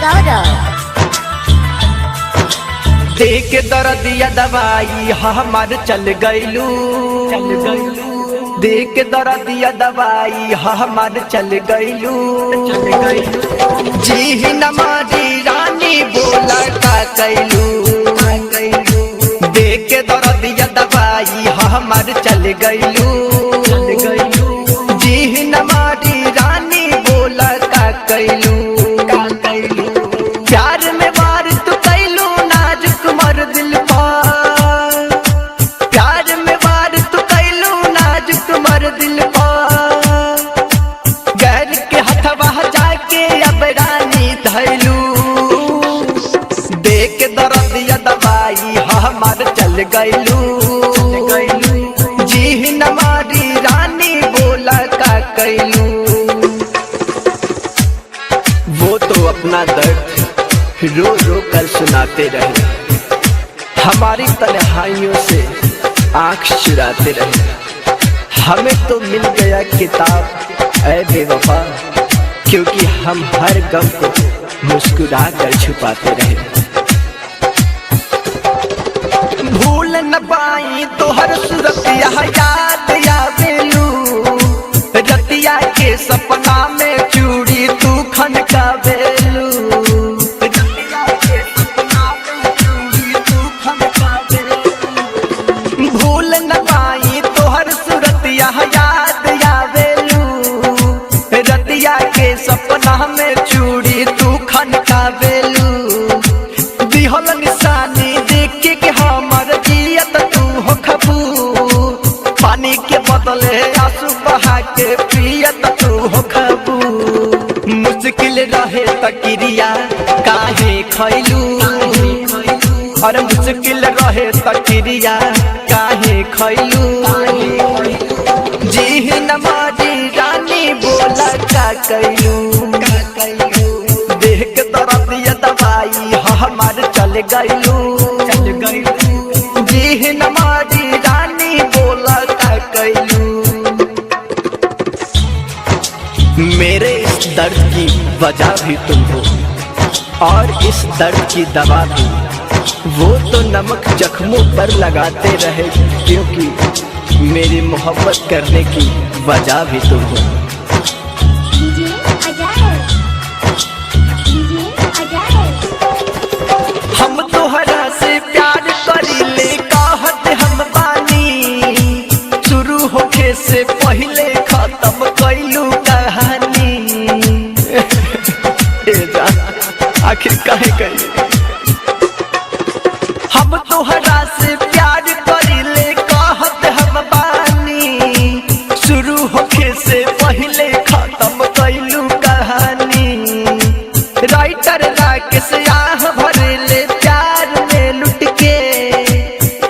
गौरव। देख दर्दिया दवाई हमार चल गईलू, देख दर्दिया दवाई हमार चल गईलू। जी नमारी रानी बोला का कैलू, देख दर्दिया दवाई हमार चल गईलू। जी नमारी रानी बोला का कैलू। प्यार में वार तू कैलू नाजुक मर दिल पर, प्यार में वार तू कैलू नाजुक मर दिल पर। गैर के हथवा जाके अब रानी धैलू, देख दर्दिया दवाई हमार चल गईलू। जी नमारी रानी बोला का कैलू। वो तो अपना दर्द रो रो कर सुनाते रहे, हमारी तन्हाइयों से आंख चुराते रहे। हमें तो मिल गया किताब ऐ बेवफा, क्योंकि हम हर गम को मुस्कुरा कर छुपाते रहे। भूल न पाई तो हर सूरत यह याद आवेलू, रतिया के सपना में चूड़ी तू खनकावेलू। भूल न पाई तो हर सूरत यह याद आवेलू, रतिया के सपना में चूड़ी तू खनकावेलू। दिहल निशानी देख के हमर जियत तू हो खबू, पानी के बदले आंसू बहा के पियत तू हो खबू। मुश्किल रहे तकिरिया काहे खैलू, और मुश्किल रहे तकिरिया काहे खैलू। जी नमारी रानी बोला का कैलू, देख दर्दिया दवाई हमार चल गईलू। जी नमारी रानी बोला का कैलू। मेरे इस दर्द की वजह भी तुम हो, और इस दर्द की दवा भी। वो तो नमक जख्मों पर लगाते रहे, क्योंकि मेरी मोहब्बत करने की वजह भी तुम हो। हम तोहरा से प्यार करीले कहत हम बानी, शुरू होके से पहले खत्म कैलू कहानी। आखिर काहे कैलू। हम तोहरा से प्यार करीले कहत हम बानी, शुरू होके से पहले खत्म कैलू कहानी। राइटर राकेश आह भरले प्यार में लुट के,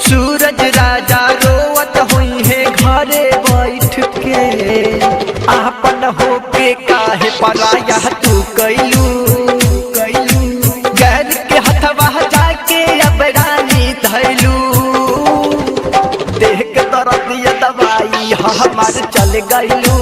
सूरज राजा रोवत हुई है घरे बैठ के। आपन होके काहे पराया तू कैलू, गैर के हथवा जाके अब रानी धैलू। देख दर्दिया दवाई हमार चल गईलू।